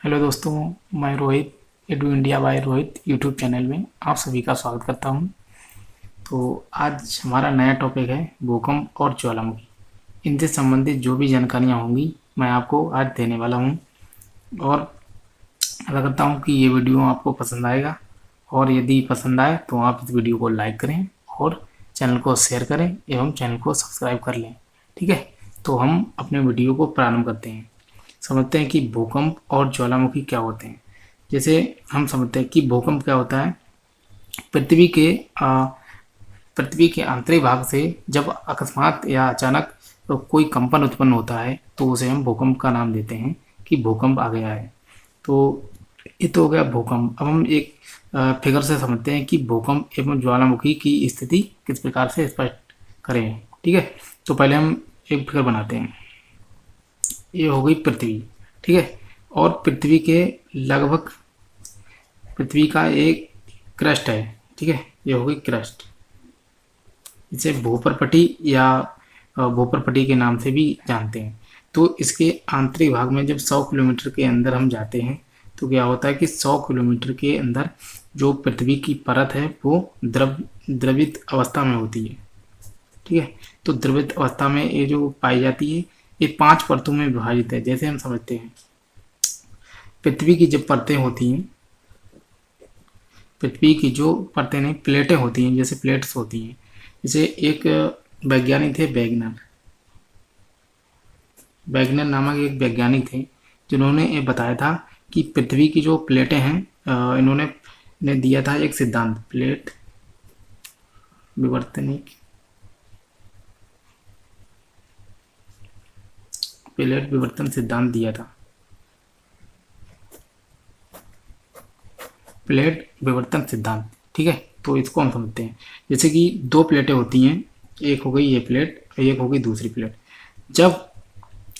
Hello दोस्तों, मैं Rohit edu India by Rohit YouTube channel में आप सभी का स्वागत करता हूं। तो आज हमारा नया टॉपिक है भूकंप और ज्वालामुखी। इनसे संबंधित जो भी जानकारियां होंगी मैं आपको आज देने वाला हूं और आशा करता हूं कि ये वीडियो आपको पसंद आएगा। और यदि पसंद आए तो आप इस वीडियो को लाइक करें और चैनल को शेयर करें एवं चैनल को सब्सक्राइब कर लें। ठीक है, तो हम अपने वीडियो को प्रारंभ करते हैं। समझते हैं कि भूकंप और ज्वालामुखी क्या होते हैं। जैसे हम समझते हैं कि भूकंप क्या होता है। पृथ्वी के पृथ्वी के आंतरिक भाग से जब अकस्मात या अचानक कोई कंपन उत्पन्न होता है तो उसे हम भूकंप का नाम देते हैं कि भूकंप आ गया है। तो ये तो हो गया भूकंप। अब हम एक फिगर से समझते हैं कि भूकंप एवं ज्वालामुखी की स्थिति किस प्रकार से स्पष्ट करें। ठीक है, तो पहले हम एक फिगर बनाते हैं। ये हो गई पृथ्वी। ठीक है, और पृथ्वी के लगभग पृथ्वी का एक क्रस्ट है। ठीक है, ये हो गई क्रस्ट। इसे भूपरपटी या भूपरपटी के नाम से भी जानते हैं। तो इसके आंतरिक भाग में जब 100 किलोमीटर के अंदर हम जाते हैं तो क्या होता है कि 100 किलोमीटर के अंदर जो पृथ्वी की परत है वो द्रवित अवस्था में होती है। ठीक है, तो द्रवित अवस्था में ये जो पाई जाती है ये 5 परतों में विभाजित है। जैसे हम समझते हैं पृथ्वी की जब परतें होती हैं, पृथ्वी की जो परतें नहीं प्लेटें होती हैं, जैसे प्लेट्स होती हैं। जैसे एक वैज्ञानिक थे वैगनर नामक एक वैज्ञानिक थे जिन्होंने ये बताया था कि पृथ्वी की जो प्लेटें हैं इन्होंने दिया था एक सिद्धांत प्लेट विवर्तन सिद्धांत दिया था। प्लेट विवर्तन सिद्धांत। ठीक है, तो इसको हम समझते हैं। जैसे कि दो प्लेटें होती हैं, एक हो गई ये प्लेट और एक हो गई दूसरी प्लेट। जब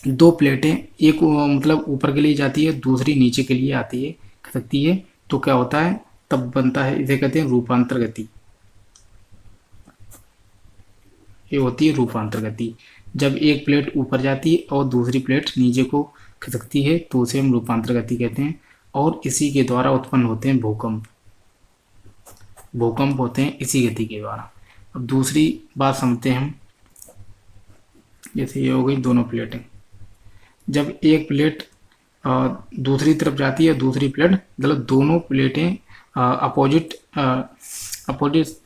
दो प्लेटें एक मतलब ऊपर के लिए जाती है, दूसरी नीचे के लिए आती है सकती है, तो क्या होता है तब बनता है, इसे कहते हैं रूपांतर गति। ये होती है रूपांतर गति। जब एक प्लेट ऊपर जाती है और दूसरी प्लेट नीचे को खिसकती है तो उसे हम रूपांतर गति कहते हैं। और इसी के द्वारा उत्पन्न होते हैं भूकंप। भूकंप होते हैं इसी गति के द्वारा। अब दूसरी बात समझते हैं हम। जैसे ये हो गई दोनों प्लेटें, जब एक प्लेट दूसरी तरफ जाती है, दूसरी प्लेट मतलब दोनों प्लेटें अपोजिट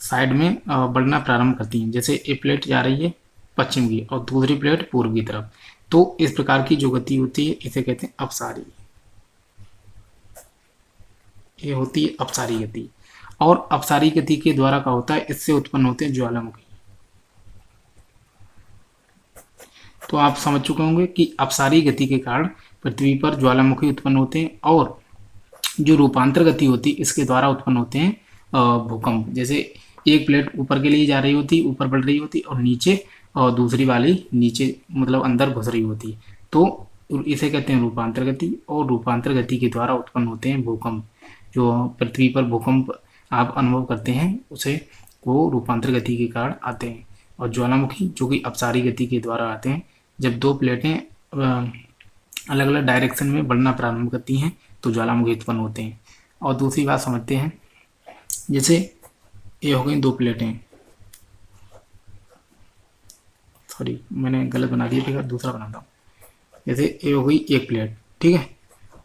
साइड में बढ़ना प्रारंभ करती हैं। जैसे एक प्लेट जा रही है पश्चिम की और दूसरी प्लेट पूर्व की तरफ, तो इस प्रकार की जो गति होती है इसे कहते हैं अपसारी। ये होती है अपसारी गति। और अपसारी गति के द्वारा क्या होता है, इससे उत्पन्न होते हैं ज्वालामुखी। तो आप समझ चुके होंगे कि अपसारी गति के कारण पृथ्वी पर ज्वालामुखी उत्पन्न होते हैं और जो रूपांतर गति होती है इसके द्वारा उत्पन्न होते हैं भूकंप। जैसे एक प्लेट ऊपर के लिए जा रही होती, ऊपर बढ़ रही होती और नीचे और दूसरी वाली नीचे मतलब अंदर घुस रही होती, तो इसे कहते हैं रूपांतर गति। और रूपांतर गति के द्वारा उत्पन्न होते हैं भूकंप। जो पृथ्वी पर भूकंप आप अनुभव करते हैं उसे वो रूपांतर गति के कारण आते हैं। और ज्वालामुखी जो कि अपसारी गति के द्वारा आते हैं। जब दो प्लेटें अलग अलग डायरेक्शन में बढ़ना प्रारंभ करती हैं तो ज्वालामुखी उत्पन्न होते हैं। और दूसरी बात समझते हैं, जैसे ये हो गई दो प्लेटें, सॉरी मैंने गलत बना दिया, फिर दूसरा बनाता हूँ। जैसे ये हो गई एक प्लेट, ठीक है,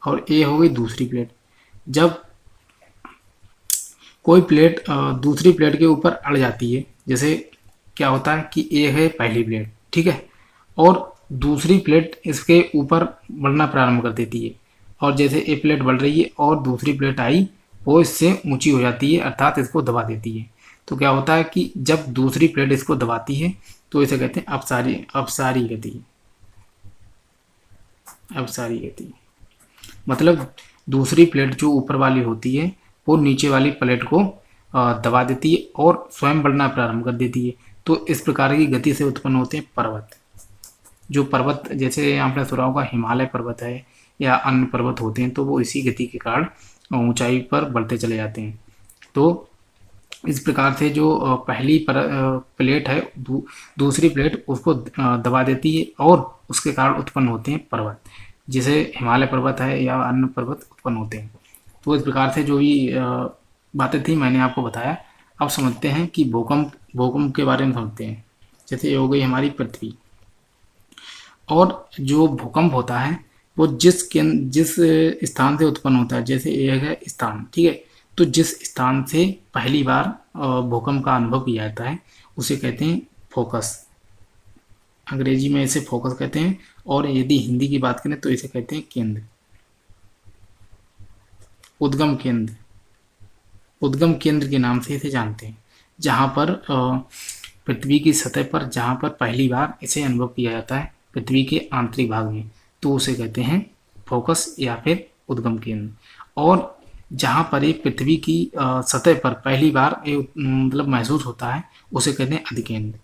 और ये हो गई दूसरी प्लेट। जब कोई प्लेट दूसरी प्लेट के ऊपर अड़ जाती है, जैसे क्या होता है कि ये है पहली प्लेट, ठीक है, और दूसरी प्लेट इसके ऊपर बढ़ना प्रारंभ कर देती है। और जैसे एक प्लेट बढ़ रही है और दूसरी प्लेट आई वो इससे ऊंची हो जाती है, अर्थात इसको दबा देती है। तो क्या होता है कि जब दूसरी प्लेट इसको दबाती है तो इसे कहते हैं अपसारी गति। अपसारी गति मतलब दूसरी प्लेट जो ऊपर वाली होती है वो नीचे वाली प्लेट को दबा देती है और स्वयं बढ़ना प्रारंभ कर देती है। तो इस प्रकार की गति से उत्पन्न होते हैं पर्वत। जो पर्वत जैसे आपने सुना होगा हिमालय पर्वत है या अन्य पर्वत होते हैं, तो वो इसी गति के कारण ऊंचाई पर बढ़ते चले जाते हैं। तो इस प्रकार से जो पहली प्लेट है दूसरी प्लेट उसको दबा देती है और उसके कारण उत्पन्न होते हैं पर्वत। जिसे हिमालय पर्वत है या अन्य पर्वत उत्पन्न होते हैं। तो इस प्रकार से जो भी बातें थी मैंने आपको बताया। अब समझते हैं कि भूकंप भूकंप के बारे में समझते हैं। जैसे ये हो गई हमारी पृथ्वी, और जो भूकंप होता है वो जिस स्थान से उत्पन्न होता है, जैसे एक है स्थान, ठीक है। तो जिस स्थान से पहली बार भूकंप का अनुभव किया जाता है उसे कहते हैं फोकस। अंग्रेजी में इसे फोकस कहते हैं, और यदि हिंदी की बात करें तो इसे कहते हैं केंद्र, उद्गम केंद्र। उद्गम केंद्र के नाम से इसे जानते हैं, जहाँ पर पृथ्वी की सतह पर जहाँ पर पहली बार इसे अनुभव किया जाता है पृथ्वी के आंतरिक भाग में, तो उसे कहते हैं फोकस या फिर उद्गम केंद्र। और जहाँ पर ये पृथ्वी की सतह पर पहली बार ये मतलब महसूस होता है उसे कहते हैं अधिकेंद्र।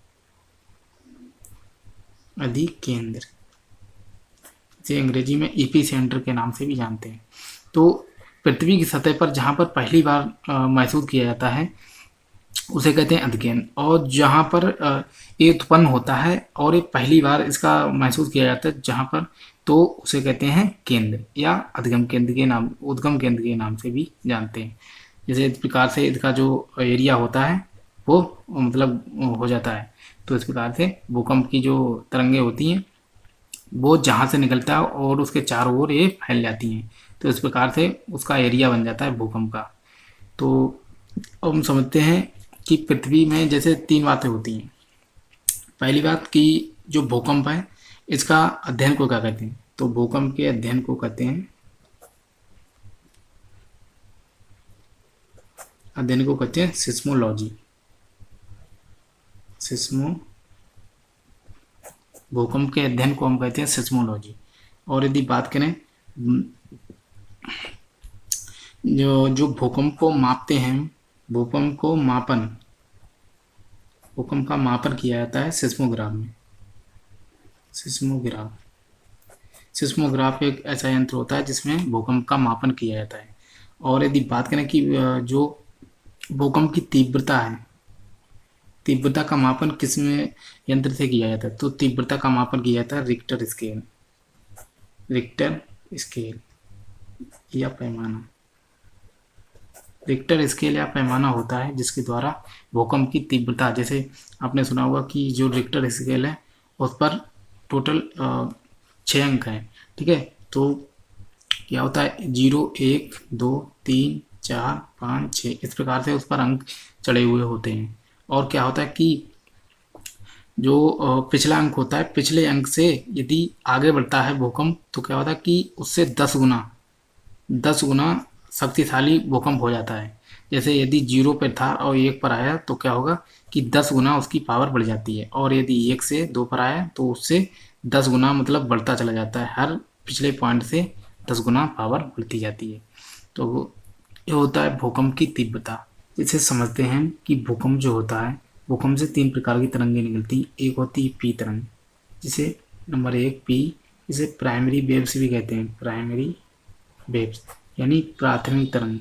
अधिकेंद्र इसे अंग्रेजी में ईपी सेंटर के नाम से भी जानते हैं। तो पृथ्वी की सतह पर जहाँ पर पहली बार महसूस किया जाता है उसे कहते हैं अधिकेंद्र, और जहाँ पर ये उत्पन्न होता है और ये पहली बार इसका महसूस किया जाता है जहाँ पर, तो उसे कहते हैं केंद्र या अधिगम केंद्र के नाम, उद्गम केंद्र के नाम से भी जानते हैं। जैसे इस प्रकार से इसका जो एरिया होता है वो मतलब हो जाता है। तो इस प्रकार से भूकंप की जो तरंगे होती हैं वो जहाँ से निकलता है और उसके चारों ओर ये फैल जाती हैं, तो इस प्रकार से उसका एरिया बन जाता है भूकंप का। तो अब हम समझते हैं कि पृथ्वी में जैसे तीन बातें होती हैं। पहली बात कि जो भूकंप है इसका अध्ययन को क्या कहते हैं, तो भूकंप के अध्ययन को कहते हैं, अध्ययन को कहते हैं सिस्मोलॉजी। सिस्मो भूकंप के अध्ययन को हम कहते हैं सिस्मोलॉजी। और यदि बात करें जो भूकंप को मापते हैं, भूकंप को भूकंप का मापन किया जाता है सिस्मोग्राफ में। सिस्मोग्राफ एक ऐसा यंत्र होता है जिसमें भूकंप का मापन किया जाता है। और यदि बात करें कि जो भूकंप की तीव्रता है, तीव्रता का मापन किस में यंत्र से किया जाता है, तो तीव्रता का मापन किया जाता है रिक्टर स्केल। रिक्टर स्केल या पैमाना, रिक्टर स्केल या पैमाना होता है जिसके द्वारा भूकंप की तीव्रता, जैसे आपने सुना होगा कि जो रिक्टर स्केल है उस पर टोटल 6 अंक हैं, ठीक है। तो क्या होता है 0 1 2 3 4 5 6 इस प्रकार से उस पर अंक चढ़े हुए होते हैं। और क्या होता है कि जो पिछला अंक होता है, पिछले अंक से यदि आगे बढ़ता है भूकंप तो क्या होता है कि उससे 10 गुना शक्तिशाली भूकंप हो जाता है। जैसे यदि 0 पर था और 1 पर आया तो क्या होगा कि 10 गुना उसकी पावर बढ़ जाती है, और यदि 1 से 2 पर आया तो उससे 10 गुना मतलब बढ़ता चला जाता है, हर पिछले पॉइंट से 10 गुना पावर बढ़ती जाती है। तो ये होता है भूकंप की तीव्रता। इसे समझते हैं कि भूकंप जो होता है, भूकंप से 3 प्रकार की तरंगें निकलती। एक होती है पी तरंग, जिसे नंबर 1 पी, इसे प्राइमरी वेव्स भी कहते हैं। प्राइमरी वेव्स यानी प्राथमिक तरंग,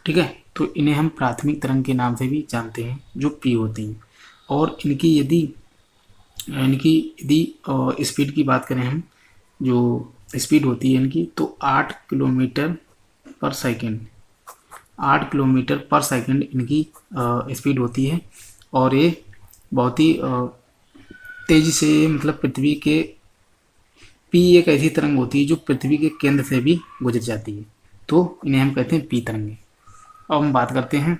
ठीक है। तो इन्हें हम प्राथमिक तरंग के नाम से भी जानते हैं, जो पी होती हैं। और इनकी यदि स्पीड की बात करें हम, जो स्पीड होती है इनकी, तो 8 किलोमीटर पर सेकेंड, 8 किलोमीटर पर सेकेंड इनकी स्पीड होती है। और ये बहुत ही तेज़ी से मतलब पृथ्वी के, पी एक ऐसी तरंग होती है जो पृथ्वी के केंद्र से भी गुजर जाती है, तो इन्हें हम कहते हैं पी तरंगे। अब हम बात करते हैं,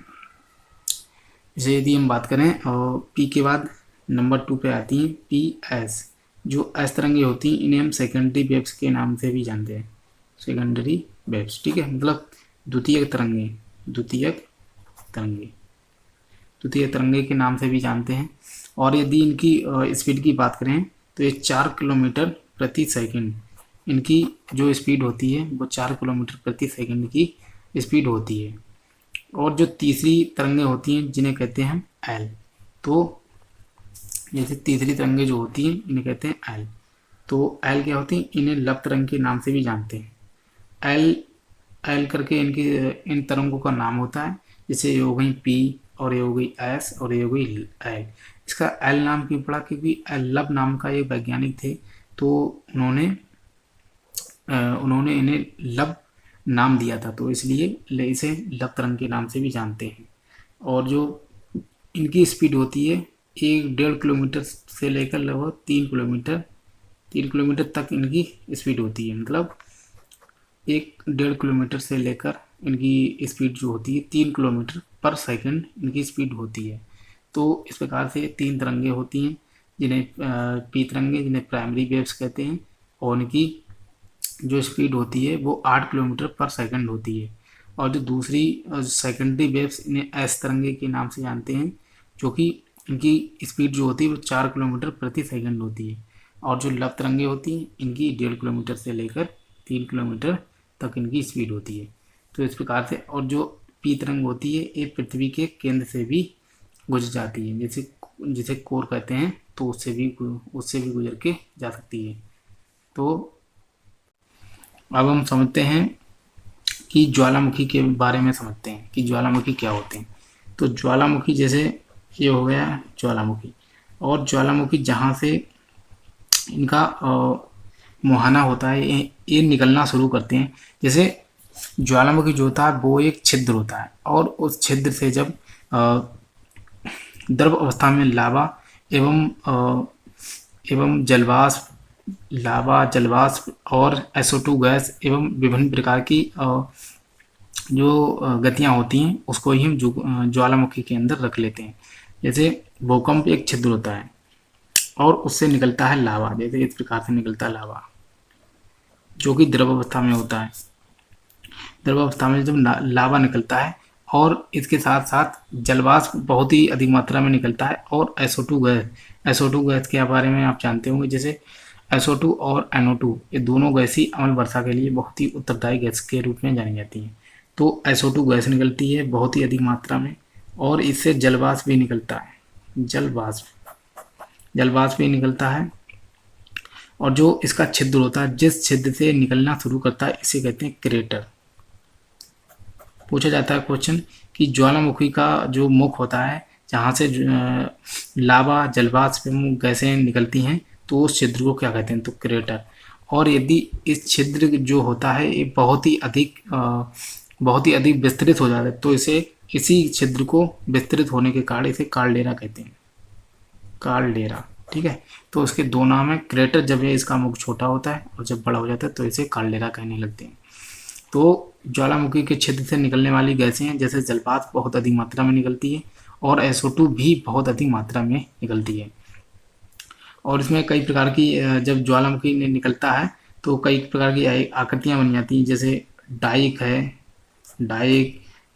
जैसे यदि हम बात करें पी के बाद नंबर 2 पे आती हैं पी एस। जो एस तरंगे होती हैं इन्हें हम सेकेंडरी वेव्स के नाम से भी जानते हैं। सेकेंडरी वेव्स, ठीक है, मतलब द्वितीयक तरंगे के नाम से भी जानते हैं। और यदि इनकी स्पीड की बात करें तो ये 4 किलोमीटर प्रति सेकंड, इनकी जो स्पीड होती है वो 4 किलोमीटर प्रति सेकंड की स्पीड होती है। और जो तीसरी तरंगे होती हैं जिन्हें कहते हैं एल, तो जैसे तीसरी तरंगे जो होती हैं इन्हें कहते हैं एल। तो एल क्या होती हैं, इन्हें लव तरंग के नाम से भी जानते हैं। एल करके इन तरंगों का नाम होता है। जैसे ये हो गई पी, और ये हो गई एस, और ये हो गई एल। इसका एल नाम क्यों पड़ा, क्योंकि एल लव नाम का एक वैज्ञानिक थे तो उन्होंने इन्हें लव नाम दिया था, तो इसलिए इसे लव तरंग के नाम से भी जानते हैं। और जो इनकी स्पीड होती है 1.5 किलोमीटर से लेकर लगभग 3 किलोमीटर तक इनकी स्पीड होती है। मतलब 1.5 किलोमीटर से लेकर इनकी स्पीड जो होती है 3 किलोमीटर पर सेकंड इनकी स्पीड होती है। तो इस प्रकार से 3 तरंगे होती हैं, जिन्हें पी तरंगे, जिन्हें प्राइमरी वेव्स कहते हैं, और इनकी जो स्पीड होती है वो 8 किलोमीटर पर सेकंड होती है। और जो दूसरी सेकेंडरी वेव्स, इन्हें एस तरंगे के नाम से जानते हैं, जो कि इनकी स्पीड जो होती है वो 4 किलोमीटर प्रति सेकंड होती है। और जो लव तरंगे होती हैं इनकी 1.5 किलोमीटर से लेकर 3 किलोमीटर तक इनकी स्पीड होती है। तो इस प्रकार से, और जो पी तरंग होती है ये पृथ्वी के केंद्र से भी गुजर जाती है, जैसे जिसे कोर कहते हैं, तो उससे भी गुजर के जा सकती है। तो अब हम समझते हैं कि ज्वालामुखी के बारे में समझते हैं कि ज्वालामुखी क्या होते हैं। तो ज्वालामुखी, जैसे ये हो गया ज्वालामुखी, और ज्वालामुखी जहाँ से इनका मुहाना होता है, ये निकलना शुरू करते हैं। जैसे ज्वालामुखी जो होता है वो एक छिद्र होता है, और उस छिद्र से जब द्रव अवस्था में लावा एवं जलवाष्प, और SO2 गैस एवं विभिन्न प्रकार की जो गतियाँ होती हैं उसको ही हम ज्वालामुखी के अंदर रख लेते हैं। जैसे भूकंप एक छिद्र होता है और उससे निकलता है लावा, जैसे इस प्रकार से निकलता है लावा, जो कि द्रव अवस्था में होता है। द्रव अवस्था में जब लावा निकलता है, और इसके साथ साथ जलवाष्प बहुत ही अधिक मात्रा में निकलता है, और SO2 गैस के बारे में आप जानते होंगे। जैसे SO2 और NO2 ये दोनों गैस ही अम्ल वर्षा के लिए बहुत ही उत्तरदायी गैस के रूप में जानी जाती हैं। तो SO2 गैस निकलती है बहुत ही अधिक मात्रा में, और इससे जलवाष्प भी निकलता है, जलवाष्प भी निकलता है। और जो इसका छिद्र होता है, जिस छिद्र से निकलना शुरू करता है, इसे कहते हैं क्रेटर। पूछा जाता है क्वेश्चन कि ज्वालामुखी का जो मुख होता है, जहाँ से लावा, जलवाष्प एवं गैसें निकलती हैं, तो उस छिद्र को क्या कहते हैं, तो क्रेटर। और यदि इस छिद्र जो होता है ये बहुत ही अधिक विस्तृत हो जाता है, तो इसी छिद्र को विस्तृत होने के कारण इसे कार्लडेरा कहते हैं, कार्लडेरा। ठीक है, तो उसके दो नाम है, क्रेटर जब इसका मुख छोटा होता है, और जब बड़ा हो जाता है तो इसे कार्लडेरा कहने लगते हैं। तो ज्वालामुखी के छिद्र से निकलने वाली गैसें हैं, जैसे जलवाष्प बहुत अधिक मात्रा में निकलती है, और SO2 भी बहुत अधिक मात्रा में निकलती है। और इसमें कई प्रकार की, जब ज्वालामुखी निकलता है तो कई प्रकार की आकृतियाँ बन जाती हैं, जैसे डाइक,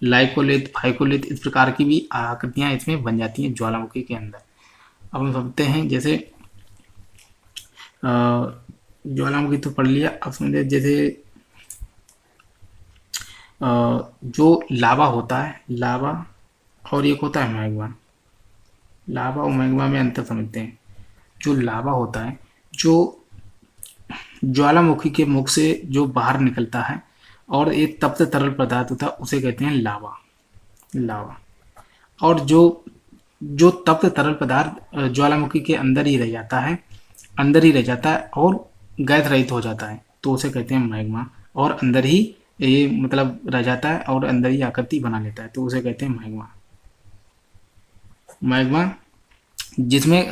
लाइकोलिथ, फाइकोलिथ, इस प्रकार की भी आकृतियाँ इसमें बन जाती हैं ज्वालामुखी के अंदर। अब हम समझते हैं, जैसे ज्वालामुखी तो पढ़ लिया, अब समझे जैसे जो लावा होता है, लावा और एक होता है मैग्मा। लावा और मैग्मा में अंतर समझते हैं। जो लावा होता है, जो ज्वालामुखी के मुख से जो बाहर निकलता है और एक तप्त तरल पदार्थ होता है, उसे कहते हैं लावा। और जो तप्त तरल पदार्थ ज्वालामुखी के अंदर ही रह जाता है और गैस रहित हो जाता है, तो उसे कहते हैं मैग्मा। और अंदर ही ये मतलब रह जाता है और अंदर ही आकृति बना लेता है, तो उसे कहते हैं मैग्मा। जिसमें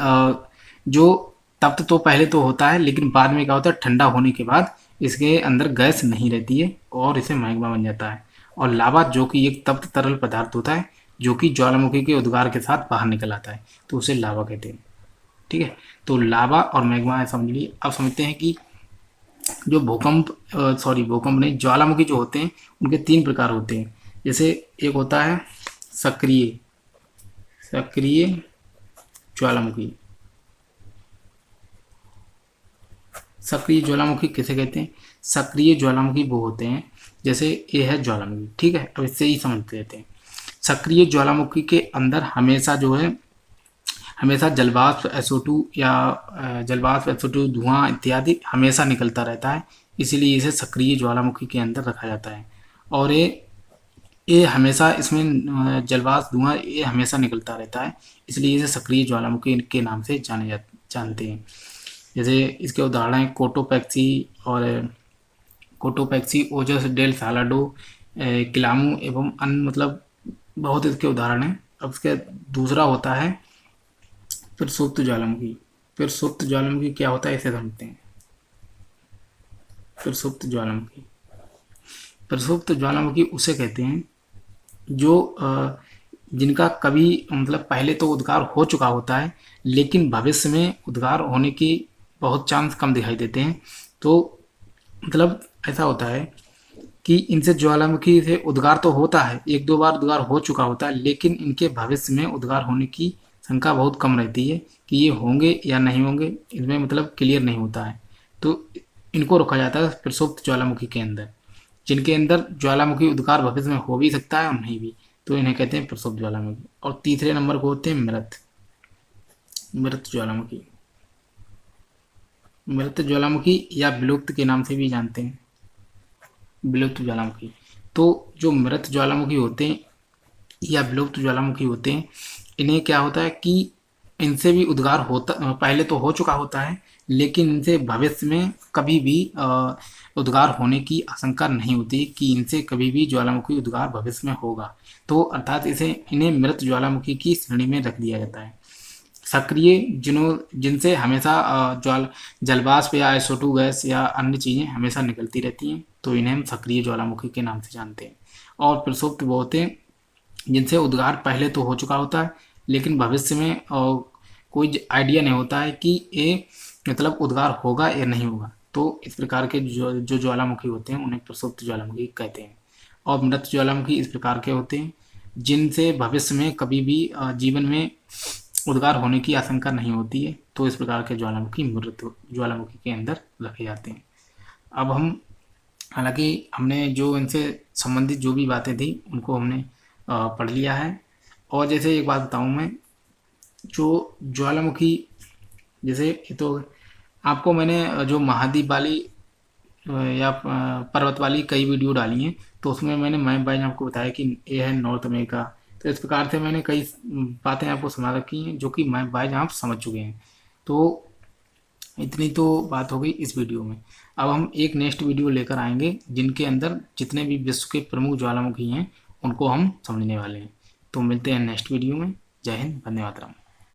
जो तप्त तो पहले तो होता है, लेकिन बाद में क्या होता है, ठंडा होने के बाद इसके अंदर गैस नहीं रहती है और इसे मैग्मा बन जाता है। और लावा जो कि एक तप्त तरल पदार्थ होता है, जो कि ज्वालामुखी के उद्गार के साथ बाहर निकल आता है, तो उसे लावा कहते हैं। ठीक है, तो लावा और मैग्मा है, समझ लिए। अब समझते हैं कि जो भूकंप नहीं, ज्वालामुखी जो होते हैं उनके 3 प्रकार होते हैं। जैसे एक होता है सक्रिय ज्वालामुखी। सक्रिय ज्वालामुखी किसे कहते हैं? सक्रिय ज्वालामुखी वो होते हैं, जैसे ये है ज्वालामुखी। ठीक है, अब इससे ही समझ लेते हैं। सक्रिय ज्वालामुखी के अंदर हमेशा जलवाष्प SO2 धुआं इत्यादि हमेशा निकलता रहता है, इसीलिए इसे सक्रिय ज्वालामुखी के अंदर रखा जाता है। और ये हमेशा इसमें जलवाष्प धुआं ये हमेशा निकलता रहता है, इसलिए इसे सक्रिय ज्वालामुखी के नाम से जानते हैं। जैसे इसके उदाहरण हैं कोटोपैक्सी और कोटोपैक्सी, ओजस डेल सालाडो, किलामू एवं अन्य, मतलब बहुत इसके उदाहरण हैं। अब इसके दूसरा होता है प्रसुप्त ज्वालामुखी। प्रसुप्त ज्वालामुखी क्या होता है इसे समझते हैं। प्रसुप्त ज्वालामुखी, प्रसुप्त ज्वालामुखी उसे कहते हैं जो जिनका कभी, मतलब पहले तो उद्गार हो चुका होता है, लेकिन भविष्य में उद्गार होने की बहुत चांस कम दिखाई देते हैं। तो मतलब ऐसा होता है कि इनसे ज्वालामुखी से उद्गार तो होता है, एक दो बार उद्गार हो चुका होता है, लेकिन इनके भविष्य में उद्गार होने की शंका बहुत कम रहती है कि ये होंगे या नहीं होंगे, इनमें मतलब क्लियर नहीं होता है। तो इनको रखा जाता है प्रसुप्त ज्वालामुखी के अंदर, जिनके अंदर ज्वालामुखी उद्गार भविष्य में हो भी सकता है और नहीं भी, तो इन्हें कहते हैं प्रसुप्त ज्वालामुखी। और तीसरे नंबर को होते हैं मृत, मृत ज्वालामुखी। मृत ज्वालामुखी या विलुप्त के नाम से भी जानते हैं, विलुप्त ज्वालामुखी। तो जो मृत ज्वालामुखी होते हैं या विलुप्त ज्वालामुखी होते हैं, इन्हें क्या होता है कि इनसे भी उद्गार होता, पहले तो हो चुका होता है, लेकिन इनसे भविष्य में कभी भी उद्गार होने की आशंका नहीं होती कि इनसे कभी भी ज्वालामुखी उद्गार भविष्य में होगा। तो अर्थात इसे इन्हें मृत ज्वालामुखी की श्रेणी में रख दिया जाता है। सक्रिय, जिनसे हमेशा जलवाष्प या SO2 गैस या अन्य चीज़ें हमेशा निकलती रहती हैं, तो इन्हें हम सक्रिय ज्वालामुखी के नाम से जानते हैं। और प्रसुप्त वो होते हैं जिनसे उद्गार पहले तो हो चुका होता है, लेकिन भविष्य में कोई आइडिया नहीं होता है कि ये मतलब उद्गार होगा या नहीं होगा। तो इस प्रकार के जो ज्वालामुखी होते हैं उन्हें प्रसुप्त ज्वालामुखी कहते हैं। और मृत ज्वालामुखी इस प्रकार के होते हैं जिनसे भविष्य में कभी भी जीवन में उद्गार होने की आशंका नहीं होती है, तो इस प्रकार के ज्वालामुखी मृत ज्वालामुखी के अंदर रखे जाते हैं। अब हम, हालांकि हमने जो इनसे संबंधित जो भी बातें थी उनको हमने पढ़ लिया है। और जैसे एक बात बताऊं मैं, जो ज्वालामुखी, जैसे ये तो आपको मैंने जो महाद्वीप वाली या पर्वत वाली कई वीडियो डाली हैं, तो उसमें मैंने मैप वाइज आपको बताया कि ये है नॉर्थ अमेरिका। तो इस प्रकार से मैंने कई बातें आपको समझा रखी हैं जो कि मैप वाइज आप समझ चुके हैं। तो इतनी तो बात हो गई इस वीडियो में। अब हम एक नेक्स्ट वीडियो लेकर आएंगे जिनके अंदर जितने भी विश्व के प्रमुख ज्वालामुखी हैं उनको हम समझने वाले हैं। तो मिलते हैं नेक्स्ट वीडियो में। जय हिंद, वंदे मातरम।